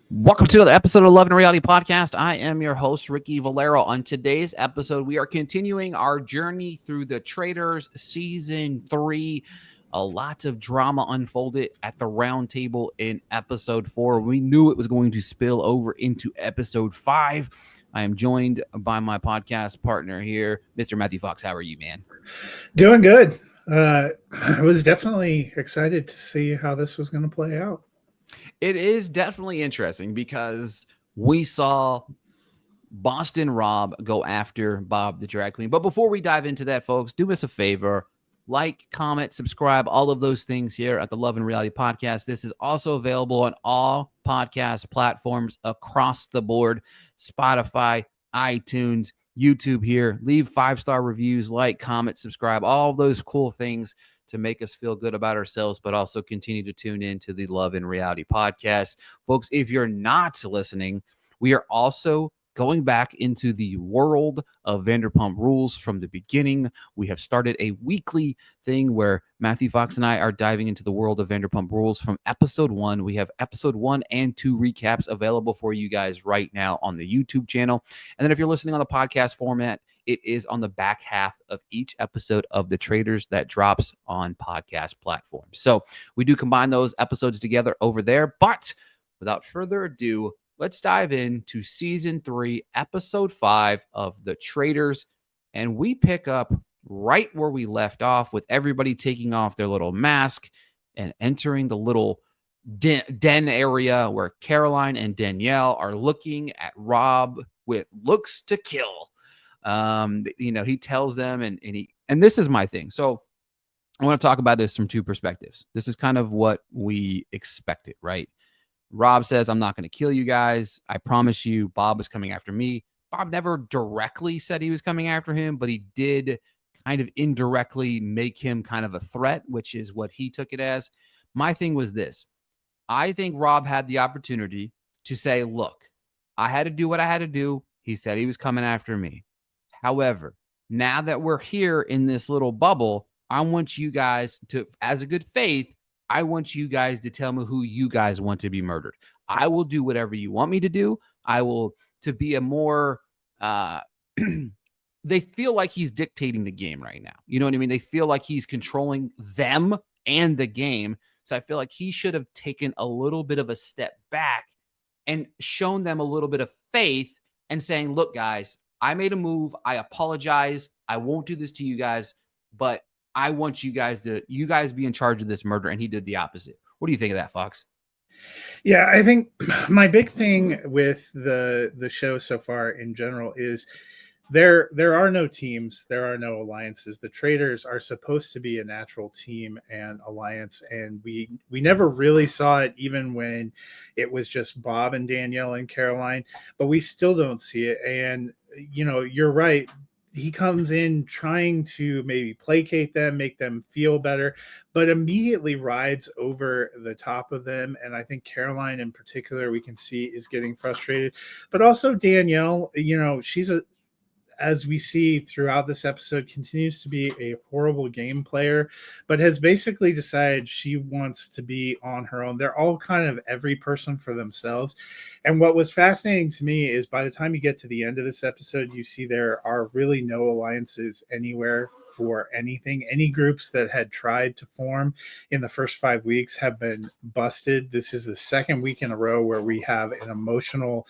Welcome to another episode of Love and Reality Podcast. I am your host, Ricky Valero. On today's episode, we are continuing our journey through the Traitors Season 3. A lot of drama unfolded at the round table in episode 4. We knew it was going to spill over into episode 5. I am joined by my podcast partner here, Mr. Matthew Fox. How are you, man? Doing good. I was definitely excited to see how this was going to play out. It is definitely interesting because we saw Boston Rob go after Bob the Drag Queen. But before we dive into that, folks, do us a favor. Like, comment, subscribe, all of those things here at the Love and Reality Podcast. This is also available on all podcast platforms across the board: Spotify, iTunes, YouTube here. Leave 5-star reviews, like, comment, subscribe, all those cool things to make us feel good about ourselves, but also continue to tune in to the Love and Reality Podcast. Folks, if you're not listening, we are also going back into the world of Vanderpump Rules from the beginning. We have started a weekly thing where Matthew Fox and I are diving into the world of Vanderpump Rules from episode 1. We have episode 1 and 2 recaps available for you guys right now on the YouTube channel. And then if you're listening on the podcast format, it is on the back half of each episode of The Traitors that drops on podcast platforms. So we do combine those episodes together over there. But without further ado, let's dive into season 3, episode 5 of The Traitors. And we pick up right where we left off with everybody taking off their little mask and entering the little den area where Caroline and Danielle are looking at Rob with looks to kill. He tells them and this is my thing. So I want to talk about this from two perspectives. This is kind of what we expected, right? Rob says, I'm not going to kill you guys. I promise you, Bob is coming after me. Bob never directly said he was coming after him, but he did kind of indirectly make him kind of a threat, which is what he took it as. My thing was this. I think Rob had the opportunity to say, look, I had to do what I had to do. He said he was coming after me. However, now that we're here in this little bubble, I want you guys to, as a good faith, I want you guys to tell me who you guys want to be murdered. I will do whatever you want me to do. I will to be a more they feel like he's dictating the game right now. You know what I mean? They feel like he's controlling them and the game. So I feel like he should have taken a little bit of a step back and shown them a little bit of faith and saying, look, guys, I made a move. I apologize. I won't do this to you guys, but I want you guys be in charge of this murder. And he did the opposite. What do you think of that, Fox? Yeah, I think my big thing with the show so far in general is there are no teams, there are no alliances. The Traitors are supposed to be a natural team and alliance, and we never really saw it, even when it was just Bob and Danielle and Caroline, but we still don't see it. And you're right, he comes in trying to maybe placate them, make them feel better, but immediately rides over the top of them. And I think Caroline in particular, we can see, is getting frustrated, but also Danielle, she's as we see throughout this episode, continues to be a horrible game player, but has basically decided she wants to be on her own. They're all kind of every person for themselves. And what was fascinating to me is by the time you get to the end of this episode, you see there are really no alliances anywhere for anything. Any groups that had tried to form in the first 5 weeks have been busted. This is the second week in a row where we have an emotional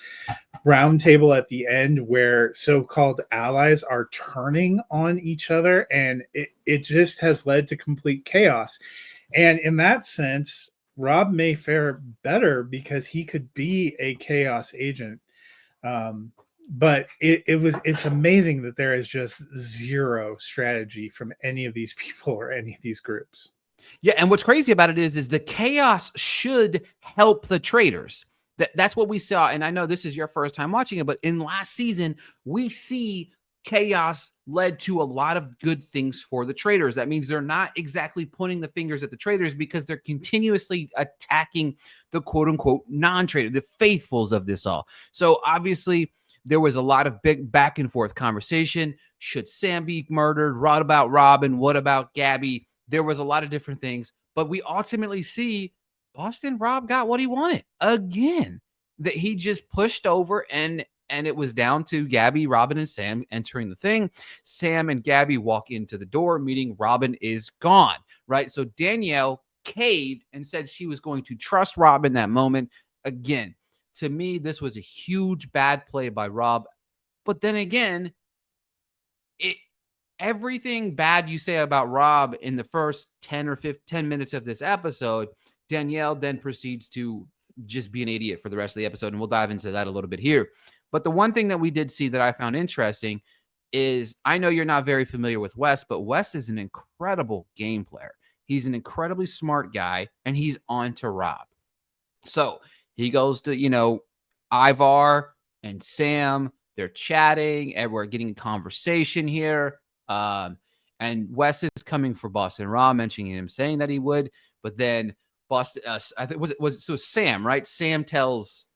roundtable at the end where so-called allies are turning on each other, and it just has led to complete chaos. And in that sense, Rob may fare better because he could be a chaos agent. But it's amazing that there is just zero strategy from any of these people or any of these groups. Yeah, and what's crazy about it is the chaos should help the Traitors. That's what we saw. And I know this is your first time watching it, but in last season, we see chaos led to a lot of good things for the Traitors. That means they're not exactly pointing the fingers at the Traitors because they're continuously attacking the quote unquote non-traitor, the faithfuls of this all. So obviously, there was a lot of big back and forth conversation. Should Sam be murdered? What about Robin? What about Gabby? There was a lot of different things, but we ultimately see Boston Rob got what he wanted again. that he just pushed over, and it was down to Gabby, Robin, and Sam entering the thing. Sam and Gabby walk into the door, meaning Robin is gone, right? So Danielle caved and said she was going to trust Rob in that moment. Again, to me, this was a huge bad play by Rob. But then again, it everything bad you say about Rob in the first 10 or 15, 10 minutes of this episode, Danielle then proceeds to just be an idiot for the rest of the episode. And we'll dive into that a little bit here. But the one thing that we did see that I found interesting is, I know you're not very familiar with Wes, but Wes is an incredible game player. He's an incredibly smart guy, and he's on to Rob. So he goes to, Ivar and Sam. They're chatting, and we're getting a conversation here. Um, and Wes is coming for Boston Rob, mentioning him, saying that he would. But then Boston, I think so Sam, right? Sam tells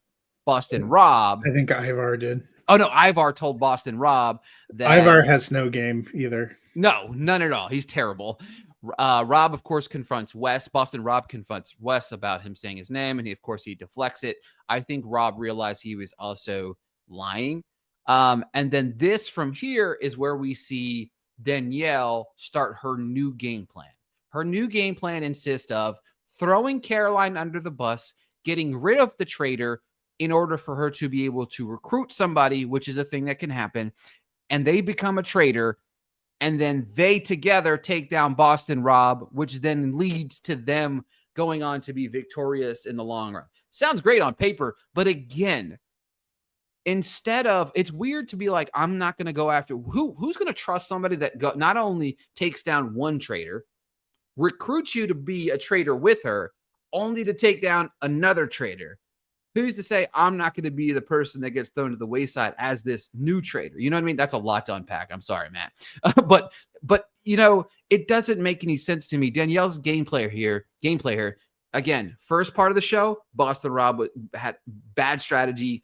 Boston Rob. I think Ivar did. Oh no, Ivar told Boston Rob that Ivar has no game either. No, none at all. He's terrible. Rob, of course, confronts Wes. Boston Rob confronts Wes about him saying his name, and he deflects it. I think Rob realized he was also lying. And then this from here is where we see Danielle start her new game plan. Her new game plan insists of throwing Caroline under the bus, getting rid of the traitor in order for her to be able to recruit somebody, which is a thing that can happen, and they become a traitor. And then they together take down Boston Rob, which then leads to them going on to be victorious in the long run. Sounds great on paper, but again, instead of, it's weird to be like, I'm not going to go after who's going to trust somebody that not only takes down one traitor, recruits you to be a traitor with her, only to take down another traitor. Who's to say I'm not going to be the person that gets thrown to the wayside as this new traitor? You know what I mean? That's a lot to unpack. I'm sorry, Matt. But it doesn't make any sense to me. Danielle's gameplay here, again, first part of the show, Boston Rob had bad strategy.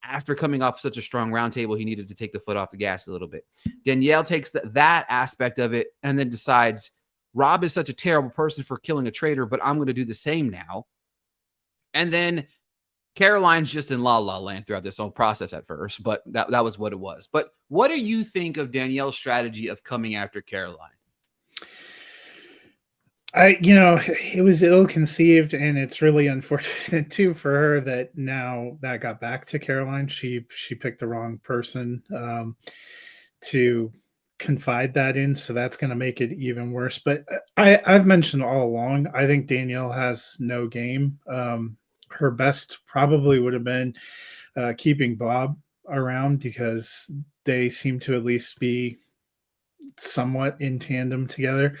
After coming off such a strong roundtable, he needed to take the foot off the gas a little bit. Danielle takes that aspect of it and then decides Rob is such a terrible person for killing a traitor, but I'm going to do the same now. And then Caroline's just in la la land throughout this whole process at first, but that was what it was. But what do you think of Danielle's strategy of coming after Caroline? It was ill-conceived, and it's really unfortunate too for her that now that got back to Caroline. She picked the wrong person to confide that in, so that's going to make it even worse. But I've mentioned all along, I think Danielle has no game. Her best probably would have been keeping Bob around, because they seem to at least be somewhat in tandem together.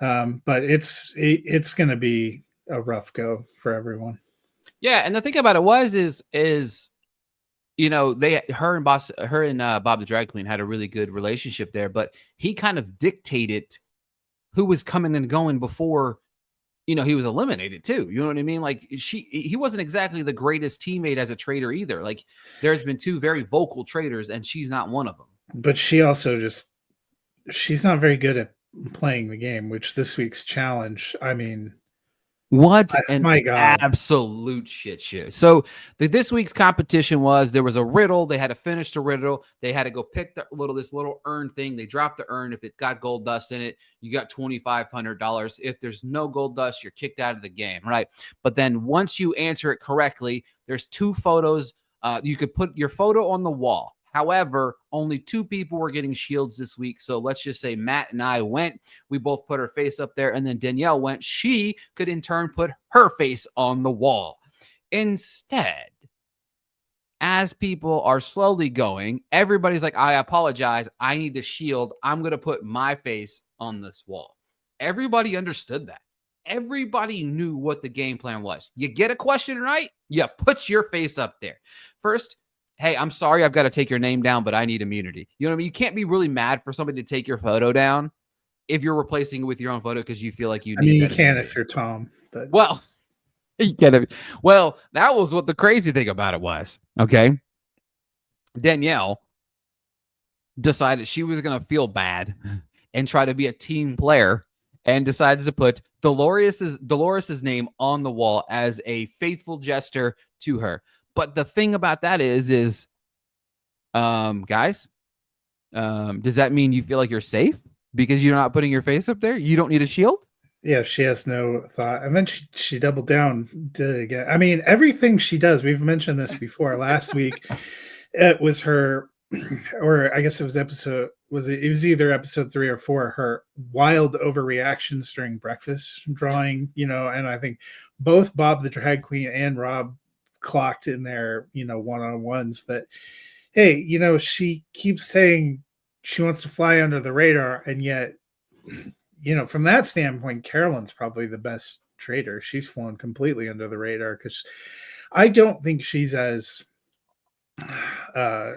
But it's going to be a rough go for everyone. Yeah, and the thing about it is her and Bob the Drag Queen had a really good relationship there, but he kind of dictated who was coming and going before he was eliminated too. You know what I mean? Like he wasn't exactly the greatest teammate as a traitor either. Like there's been two very vocal traitors, and she's not one of them. But she also she's not very good at playing the game, which this week's challenge, I mean, what my God, absolute shit show. So this week's competition there was a riddle. They had to finish the riddle. They had to go pick this little urn thing. They dropped the urn. If it got gold dust in it, you got $2,500. If there's no gold dust, you're kicked out of the game, right? But then once you answer it correctly, there's two photos. You could put your photo on the wall. However, only two people were getting shields this week. So let's just say Matt and I went. We both put our face up there, and then Danielle went. She could in turn put her face on the wall. Instead, as people are slowly going, everybody's like, I apologize. I need the shield. I'm going to put my face on this wall. Everybody understood that. Everybody knew what the game plan was. You get a question right, you put your face up there. First, hey, I'm sorry, I've got to take your name down, but I need immunity. You know what I mean? You can't be really mad for somebody to take your photo down if you're replacing it with your own photo because you feel like you need. You can if you're Tom, but you can. Well, that was what the crazy thing about it was. Okay, Danielle decided she was going to feel bad and try to be a team player, and decided to put Dolores's name on the wall as a faithful gesture to her. But the thing about that is guys, does that mean you feel like you're safe because you're not putting your face up there? You don't need a shield? Yeah, she has no thought. And then she doubled down, did it again. I mean, everything she does, we've mentioned this before. Last week, it was her, or I guess it was it was either episode 3 or 4, her wild overreactions during breakfast drawing, and I think both Bob the Drag Queen and Rob clocked in their, one-on-ones that, hey, she keeps saying she wants to fly under the radar, and yet from that standpoint, Carolyn's probably the best trader. She's flown completely under the radar because I don't think she's as uh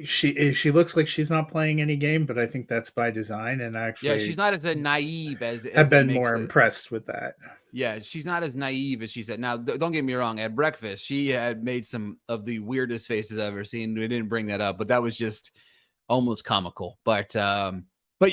she looks like she's not playing any game, but I think that's by design, and Yeah, actually she's not as naive have as it been makes more it. impressed with that. Yeah, she's not as naive as she said. Now, don't get me wrong. At breakfast, she had made some of the weirdest faces I've ever seen. We didn't bring that up, but that was just almost comical. But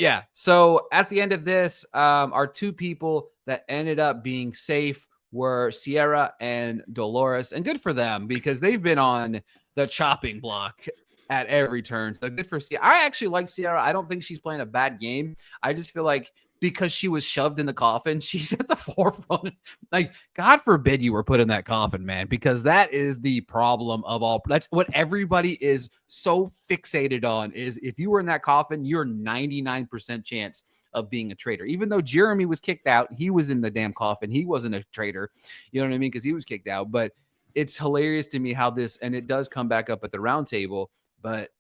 yeah. So at the end of this, our two people that ended up being safe were Sierra and Dolores, and good for them because they've been on the chopping block at every turn. So good for Sierra. I actually like Sierra. I don't think she's playing a bad game. I just feel like because she was shoved in the coffin, she's at the forefront. Like, God forbid you were put in that coffin, man, because that is the problem of all. That's what everybody is so fixated on is if you were in that coffin, you're 99% chance of being a traitor. Even though Jeremy was kicked out, he was in the damn coffin. He wasn't a traitor. You know what I mean? Because he was kicked out. But it's hilarious to me how this, and it does come back up at the round table, but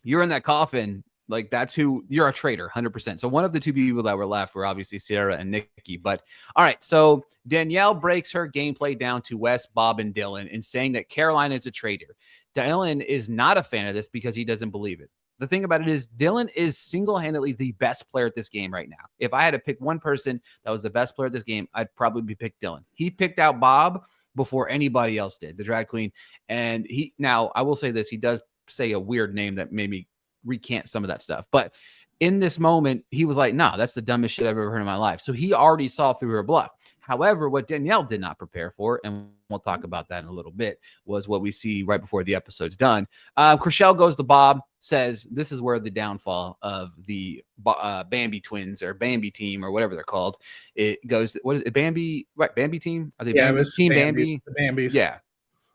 you're in that coffin. Like that's who you're a traitor, 100%. So one of the two people that were left were obviously Sarah and Nikki. But all right, so Danielle breaks her gameplay down to Wes, Bob, and Dylan in saying that Caroline is a traitor. Dylan is not a fan of this because he doesn't believe it. The thing about it is Dylan is single-handedly the best player at this game right now. If I had to pick one person that was the best player at this game, I'd probably pick Dylan. He picked out Bob before anybody else did, the drag queen. And now I will say this, he does say a weird name that made me recant some of that stuff. But in this moment, he was like, nah, that's the dumbest shit I've ever heard in my life. So he already saw through her bluff. However, what Danielle did not prepare for, and we'll talk about that in a little bit, was what we see right before the episode's done. Chriselle goes to Bob, says this is where the downfall of the Bambi twins or Bambi team or whatever they're called. It goes, what is it, Bambi? Right, Bambi team? Are they Yeah, Bambi? it was Team Bambi's, Bambi? the Bambi's. Yeah.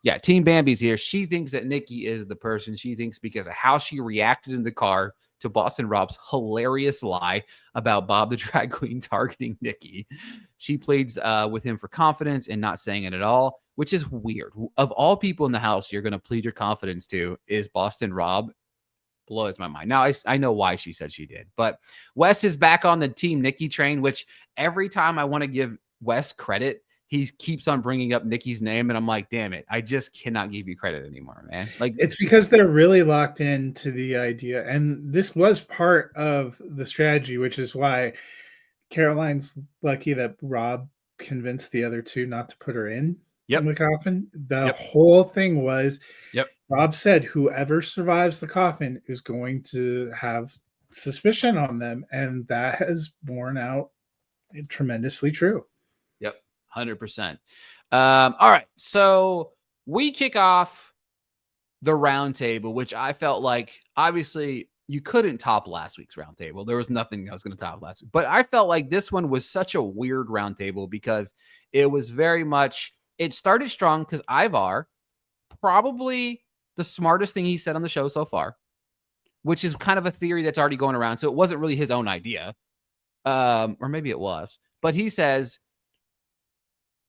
Yeah, Team Bambi's here. She thinks that Nikki is the person. She thinks because of how she reacted in the car to Boston Rob's hilarious lie about Bob the drag queen targeting Nikki. She pleads with him for confidence and not saying it at all, which is weird. Of all people in the house you're going to plead your confidence to is Boston Rob. Blows my mind. Now, I know why she said she did. But Wes is back on the Team Nikki train, which every time I want to give Wes credit, he keeps on bringing up Nikki's name, and I'm like, damn it, I just cannot give you credit anymore, man. Like, it's because they're really locked into the idea, and this was part of the strategy, which is why Caroline's lucky that Rob convinced the other two not to put her in the coffin. The whole thing was, Rob said whoever survives the coffin is going to have suspicion on them, and that has borne out tremendously true. 100%. All right, so we kick off the round table, which I felt like obviously you couldn't top last week's round table. There was nothing I was going to top last week, but I felt like this one was such a weird round table because it was very much, it started strong because Ivar, probably the smartest thing he said on the show so far, which is kind of a theory that's already going around. So it wasn't really his own idea. Or maybe it was, but he says,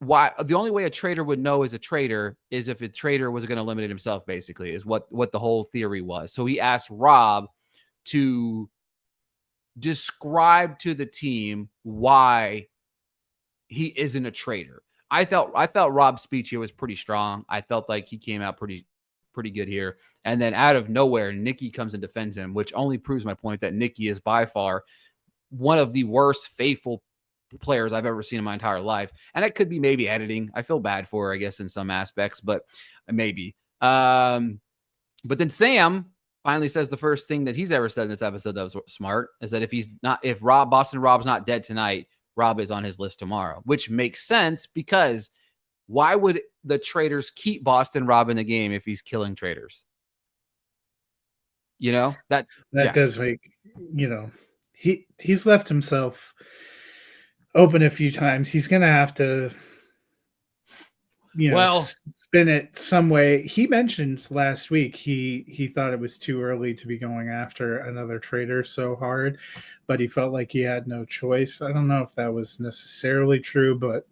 why the only way a trader would know is a trader is if a trader was going to limit himself, basically, is what the whole theory was. So he asked Rob to describe to the team why he isn't a trader. I felt Rob's speech here was pretty strong. I felt like he came out pretty good here. And then out of nowhere, Nikki comes and defends him, which only proves my point that Nikki is by far one of the worst faithful players I've ever seen in my entire life. And that could be maybe editing. I feel bad for her, I guess, in some aspects, but maybe. But then Sam finally says the first thing that he's ever said in this episode that was smart is that if Boston Rob's not dead tonight, Rob is on his list tomorrow, which makes sense because Why would the Traitors keep Boston Rob in the game if he's killing traitors? You know, That yeah. does make, you know, he's left himself open a few times. He's gonna have to, Well, spin it some way. He mentioned last week he thought it was too early to be going after another traitor so hard, but he felt like he had no choice. I don't know if that was necessarily true, but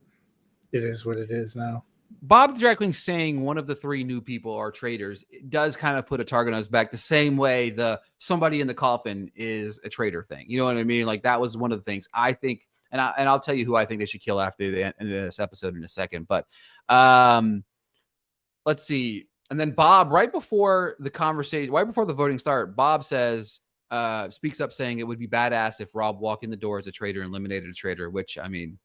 it is what it is now. Bob the Drag Queen saying one of the three new people are traitors does kind of put a target on his back the same way the somebody in the coffin is a traitor thing. You know what I mean? Like that was one of the things I think, and I'll tell you who I think they should kill after the end of this episode in a second. But let's see. And then Bob, right before the conversation, right before the voting start, Bob says, speaks up saying it would be badass if Rob walked in the door as a traitor and eliminated a traitor, which I mean,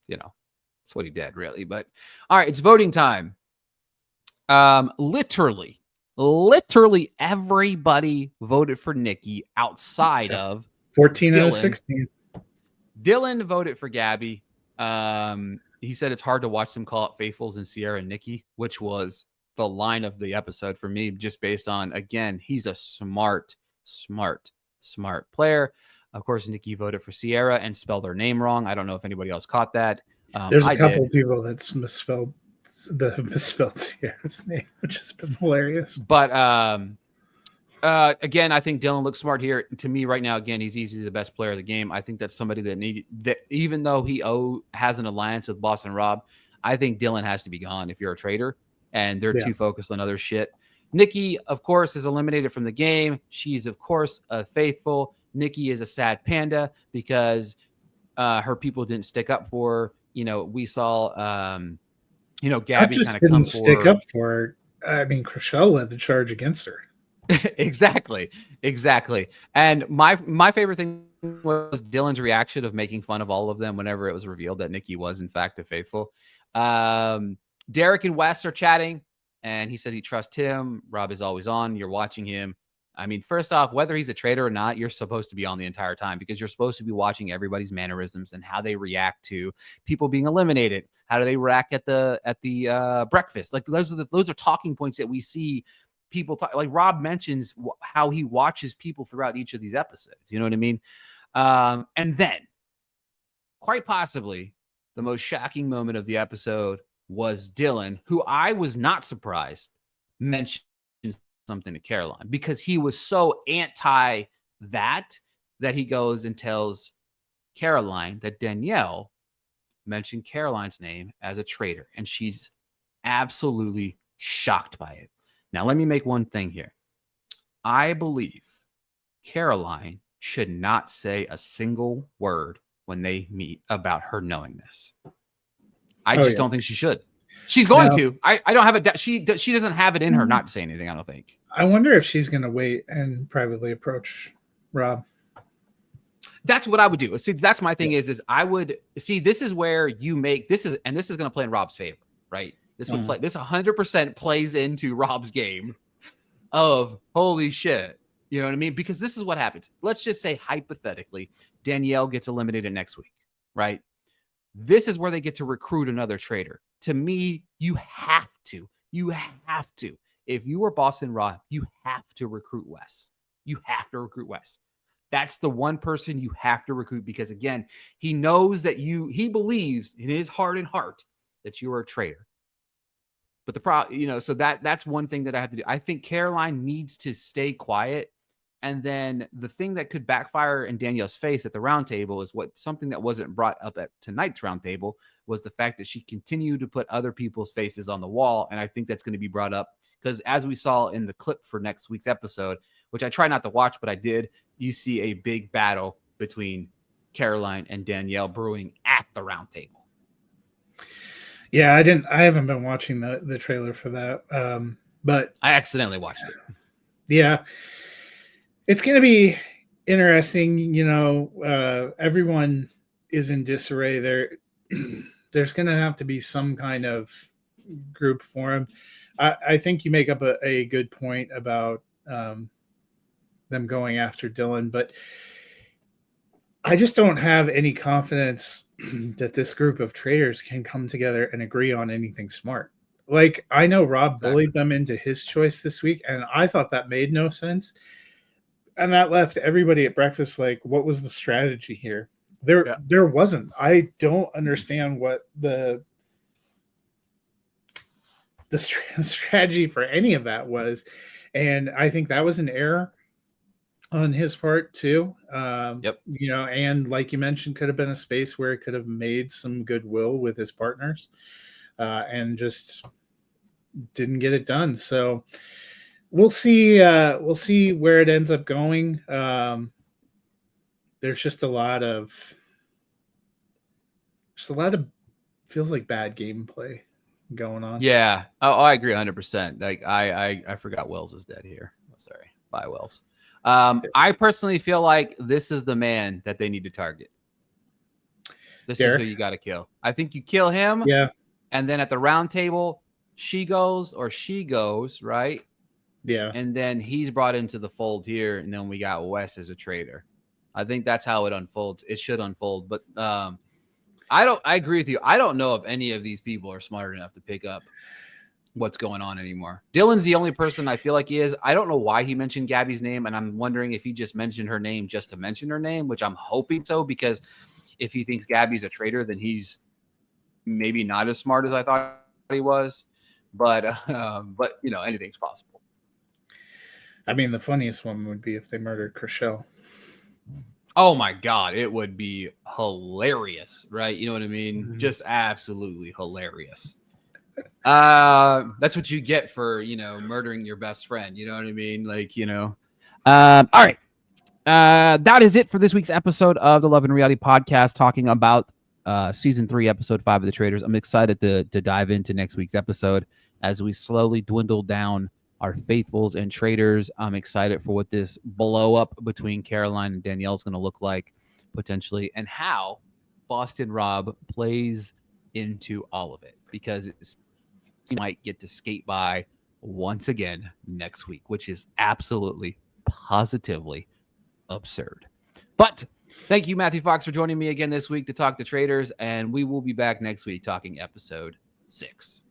that's what he did, really. But all right, it's voting time. Literally everybody voted for Nikki outside of 14 out of Dylan. 16. Dylan voted for Gabby. He said it's hard to watch them call out Faithfuls and Sierra and Nikki, which was the line of the episode for me, just based on, again, he's a smart player. Of course, Nikki voted for Sierra and spelled her name wrong. I don't know if anybody else caught that. There's a couple of people that's misspelled Sierra's name, which has been hilarious. But again, I think Dylan looks smart here. To me, right now, again, he's easily the best player of the game. I think that's somebody that even though he has an alliance with Boston Rob, I think Dylan has to be gone if you're a traitor, and they're too focused on other shit. Nikki, of course, is eliminated from the game. She's, of course, a faithful. Nikki is a sad panda because her people didn't stick up for her. We saw, Gabby kind of didn't stick up for her. I mean, Chriselle led the charge against her. Exactly. And my favorite thing was Dylan's reaction of making fun of all of them whenever it was revealed that Nikki was, in fact, a faithful. Derek and Wes are chatting, and he says he trusts him. Rob is always on. You're watching him. I mean, first off, whether he's a traitor or not, you're supposed to be on the entire time because you're supposed to be watching everybody's mannerisms and how they react to people being eliminated. How do they react at the breakfast? Like those are talking points that we see people talk. Like Rob mentions how he watches people throughout each of these episodes. You know what I mean? And then, quite possibly, the most shocking moment of the episode was Dylan, who I was not surprised mentioned something to Caroline because he was so anti that he goes and tells Caroline that Danielle mentioned Caroline's name as a traitor, and she's absolutely shocked by it. Now, let me make one thing here. I believe Caroline should not say a single word when they meet about her knowing this. I just don't think she should. She's going to. I don't have it. She doesn't have it in her not to say anything, I don't think. I wonder if she's going to wait and privately approach Rob. That's what I would do. See, that's my thing is I would see, this is where you make this is going to play in Rob's favor, right? This would play. This 100% plays into Rob's game of holy shit. You know what I mean? Because this is what happens. Let's just say hypothetically, Danielle gets eliminated next week, right? This is where they get to recruit another traitor. To me, you have to. If you were Boston Rob, you have to recruit Wes. That's the one person you have to recruit because, again, he knows that he believes in his heart and heart that you are a traitor. But the problem, so that's one thing that I have to do. I think Caroline needs to stay quiet. And then the thing that could backfire in Danielle's face at the round table is something that wasn't brought up at tonight's round table was the fact that she continued to put other people's faces on the wall. And I think that's going to be brought up because as we saw in the clip for next week's episode, which I try not to watch, but I did, you see a big battle between Caroline and Danielle brewing at the round table. Yeah, I haven't been watching the trailer for that. But I accidentally watched it. Yeah. It's going to be interesting. Everyone is in disarray there. There's going to have to be some kind of group forum. I think you make up a good point about them going after Dylan, but I just don't have any confidence that this group of traders can come together and agree on anything smart. Like, I know Rob Exactly. bullied them into his choice this week, and I thought that made no sense. And that left everybody at breakfast like, what was the strategy here? There, Yeah. there wasn't. I don't understand what the strategy for any of that was, and I think that was an error on his part too. Yep. And like you mentioned, could have been a space where it could have made some goodwill with his partners, and just didn't get it done. So we'll see. We'll see where it ends up going. There's just a lot of feels like bad gameplay going on. Yeah. Oh, I agree 100%. Like I forgot Wells is dead here. Oh, sorry. Bye, Wells. I personally feel like this is the man that they need to target. This is who Derek, you got to kill. I think you kill him, yeah, and then at the round table, she goes, right? yeah. And then he's brought into the fold here, and then we got Wes as a traitor. I think that's how it unfolds. It should unfold, but I agree with you. I don't know if any of these people are smart enough to pick up what's going on anymore. Dylan's the only person I feel like he is. I don't know why he mentioned Gabby's name, and I'm wondering if he just mentioned her name just to mention her name, which I'm hoping so, because if he thinks Gabby's a traitor, then he's maybe not as smart as I thought he was. But anything's possible. I mean, the funniest one would be if they murdered Chriselle. Oh my god, it would be hilarious, right? You know what I mean? Mhm. Just absolutely hilarious. That's what you get for murdering your best friend. You know what I mean? All right. That is it for this week's episode of the Love and Reality Podcast, talking about season 3, episode 5 of the Traitors. I'm excited to dive into next week's episode as we slowly dwindle down our faithfuls and traitors. I'm excited for what this blow up between Caroline and Danielle is going to look like potentially, and how Boston Rob plays into all of it, because it might get to skate by once again next week, which is absolutely positively absurd. But thank you, Matthew Fox, for joining me again this week to talk to Traitors, and we will be back next week talking episode 6.